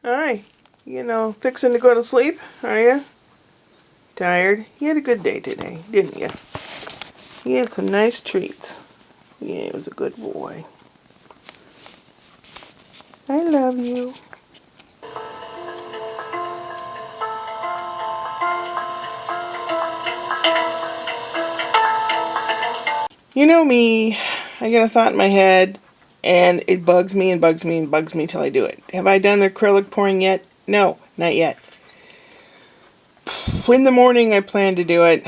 Hi. Fixing to go to sleep, are you? Tired? You had a good day today, didn't you? You had some nice treats. Yeah, it was a good boy. I love you. You know me, I get a thought in my head, and it bugs me and bugs me and bugs me till I do it. Have I done the acrylic pouring yet? No, not yet. In the morning I plan to do it.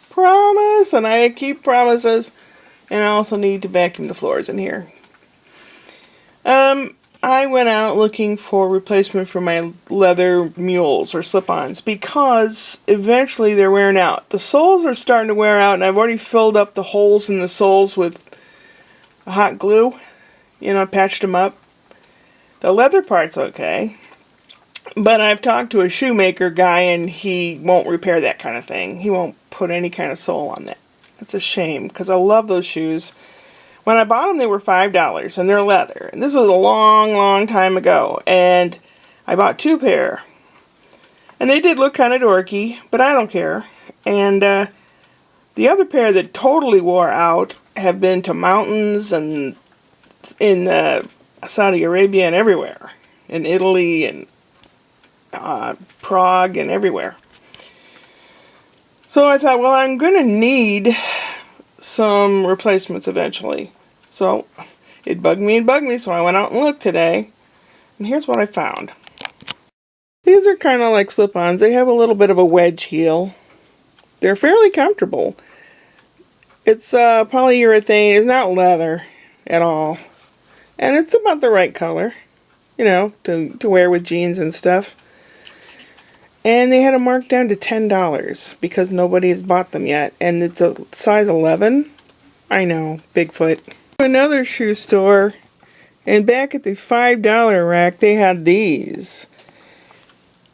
Promise, and I keep promises. And I also need to vacuum the floors in here. I went out looking for replacement for my leather mules or slip-ons because eventually they're wearing out. The soles are starting to wear out, and I've already filled up the holes in the soles with hot glue. Patched them up. The leather part's okay. But I've talked to a shoemaker guy, and he won't repair that kind of thing. He won't put any kind of sole on that. That's a shame, because I love those shoes. When I bought them, they were $5, and they're leather. And this was a long, long time ago. And I bought 2 pair. And they did look kind of dorky, but I don't care. And the other pair that totally wore out have been to mountains and in Saudi Arabia and everywhere. In Italy and Prague and everywhere. So I thought, well, I'm going to need some replacements eventually. So it bugged me and bugged me, so I went out and looked today. And here's what I found. These are kind of like slip-ons. They have a little bit of a wedge heel. They're fairly comfortable. It's polyurethane. It's not leather at all. And it's about the right color, to wear with jeans and stuff. And they had them marked down to $10 because nobody has bought them yet. And it's a size 11. I know, Bigfoot. Another shoe store, and back at the $5 rack, they had these.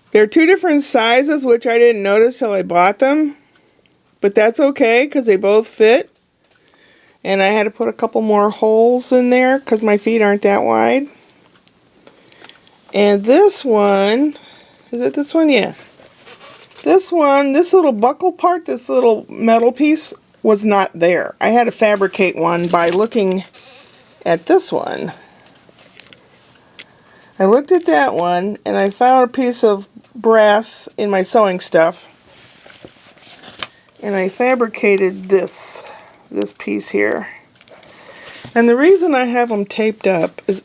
They're 2 different sizes, which I didn't notice till I bought them. But that's okay, because they both fit. And I had to put a couple more holes in there, because my feet aren't that wide. And this one... Is it this one? Yeah. This one, this little buckle part, this little metal piece was not there. I had to fabricate one by looking at this one. I looked at that one and I found a piece of brass in my sewing stuff. And I fabricated this piece here. And the reason I have them taped up is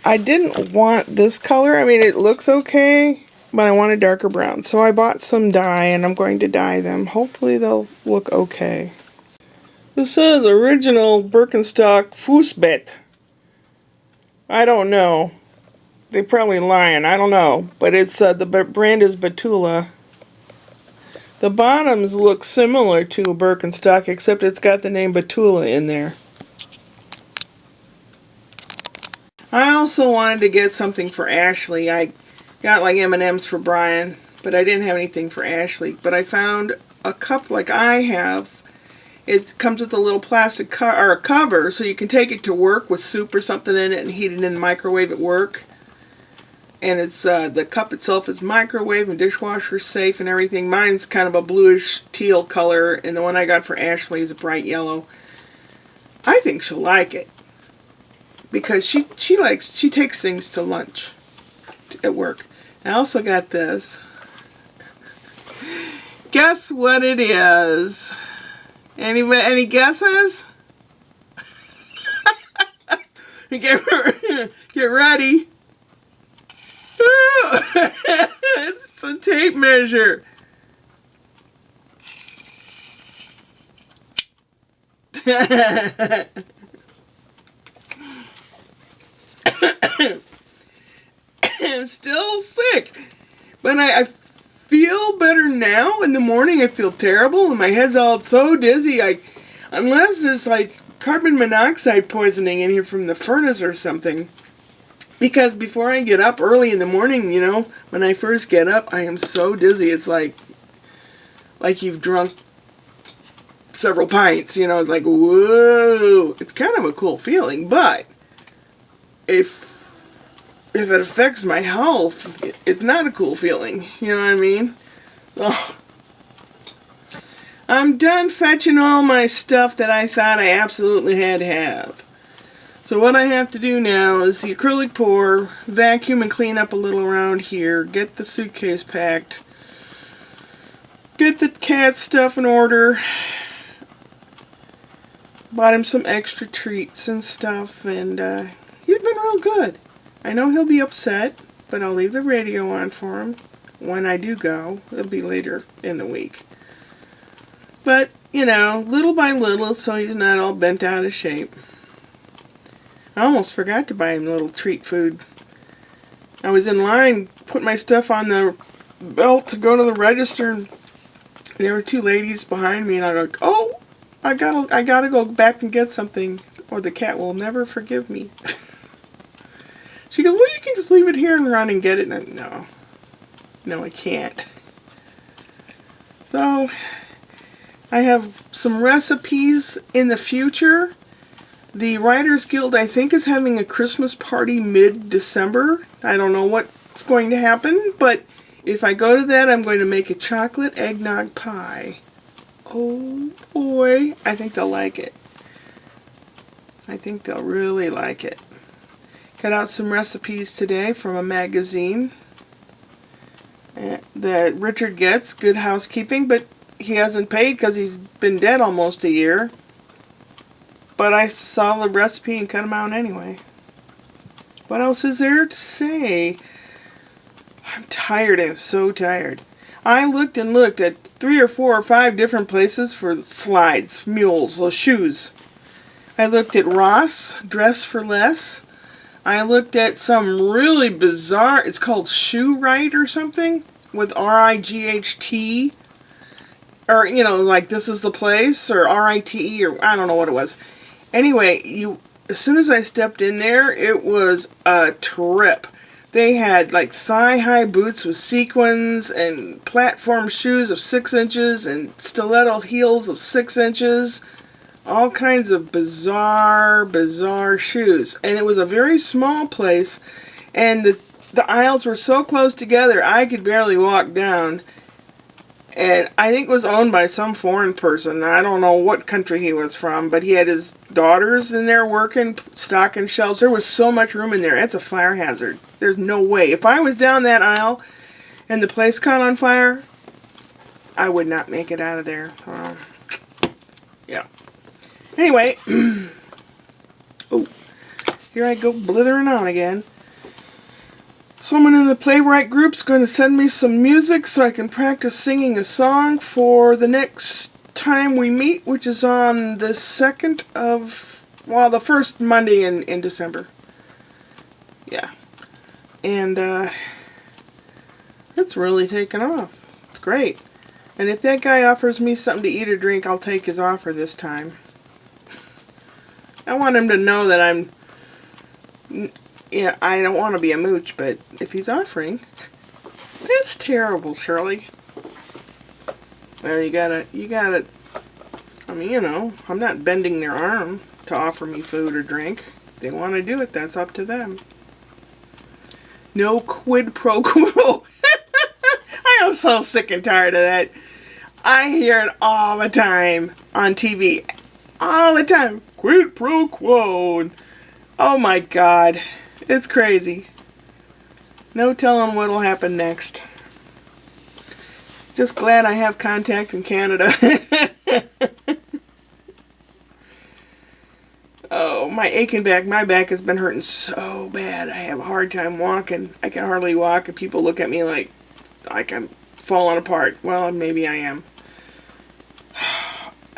I didn't want this color. I mean, it looks okay, but I want a darker brown. So I bought some dye, and I'm going to dye them. Hopefully they'll look okay. This says original Birkenstock Fußbett. I don't know. They're probably lying. I don't know. But it's the brand is Betula. The bottoms look similar to a Birkenstock, except it's got the name Betula in there. I also wanted to get something for Ashley. I got like M&Ms for Brian, but I didn't have anything for Ashley. But I found a cup like I have. It comes with a little plastic cover, so you can take it to work with soup or something in it and heat it in the microwave at work. And it's the cup itself is microwave and dishwasher safe and everything. Mine's kind of a bluish teal color, and the one I got for Ashley is a bright yellow. I think she'll like it. Because she takes things to lunch at work. I also got this. Guess what it is? Any guesses? Get ready. It's a tape measure. I'm still sick, but I feel better now. In the morning I feel terrible and my head's all so dizzy. Unless there's like carbon monoxide poisoning in here from the furnace or something. Because before I get up early in the morning, when I first get up, I am so dizzy. It's like you've drunk several pints, it's like, whoa. It's kind of a cool feeling, but if if it affects my health, it's not a cool feeling. You know what I mean? Oh. I'm done fetching all my stuff that I thought I absolutely had to have. So what I have to do now is the acrylic pour, vacuum and clean up a little around here, get the suitcase packed, get the cat stuff in order, bought him some extra treats and stuff, and he's been real good. I know he'll be upset, but I'll leave the radio on for him when I do go. It'll be later in the week. But, you know, little by little, so he's not all bent out of shape. I almost forgot to buy him a little treat food. I was in line, put my stuff on the belt to go to the register, and there were two ladies behind me, and I go, oh, I gotta go back and get something, or the cat will never forgive me. She goes, well, you can just leave it here and run and get it. And no, I can't. So, I have some recipes in the future. The Writers Guild, I think, is having a Christmas party mid-December. I don't know what's going to happen, but if I go to that, I'm going to make a chocolate eggnog pie. Oh boy, I think they'll like it. I think they'll really like it. Cut out some recipes today from a magazine that Richard gets, Good Housekeeping, but he hasn't paid because he's been dead almost a year. But I saw the recipe and cut them out anyway. What else is there to say? I'm tired. I'm so tired. I looked and looked at 3 or 4 or 5 different places for slides, mules, or shoes. I looked at Ross, Dress for Less. I looked at some really bizarre, it's called Shoe Right or something, with R-I-G-H-T. Or, you know, like This Is the Place, or R-I-T-E, or I don't know what it was. Anyway, as soon as I stepped in there, it was a trip. They had like thigh-high boots with sequins and platform shoes of 6 inches and stiletto heels of 6 inches. All kinds of bizarre shoes. And it was a very small place, and the aisles were so close together I could barely walk down. And I think it was owned by some foreign person. I don't know what country he was from, but he had his daughters in there working, stocking shelves. There was so much room in there. It's a fire hazard. There's no way. If I was down that aisle and the place caught on fire, I would not make it out of there. Yeah. Anyway, oh, here I go blithering on again. Someone in the playwright group's going to send me some music so I can practice singing a song for the next time we meet, which is on the 2nd of, well, the first Monday in December. Yeah. And, it's really taken off. It's great. And if that guy offers me something to eat or drink, I'll take his offer this time. I want him to know that I'm... Yeah, I don't want to be a mooch, but if he's offering, that's terrible, Shirley. Well, you gotta, I mean, you know, I'm not bending their arm to offer me food or drink. If they want to do it, that's up to them. No quid pro quo. I am so sick and tired of that. I hear it all the time on TV. All the time. Quid pro quo. Oh my God. It's crazy. No telling what'll happen next. Just glad I have contact in Canada. Oh, my aching back. My back has been hurting so bad. I have a hard time walking. I can hardly walk, and people look at me like I'm falling apart. Well, maybe I am.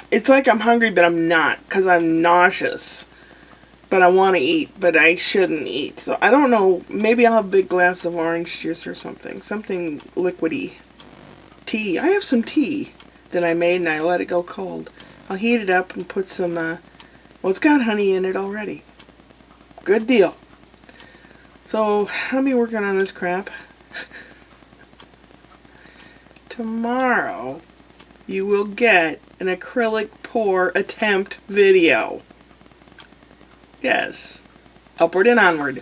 It's like I'm hungry, but I'm not, because I'm nauseous. But I want to eat, but I shouldn't eat. So I don't know, maybe I'll have a big glass of orange juice or something. Something liquidy. Tea. I have some tea that I made and I let it go cold. I'll heat it up and put some, well, it's got honey in it already. Good deal. So, I'll be working on this crap. Tomorrow, you will get an acrylic pour attempt video. Yes. Upward and onward.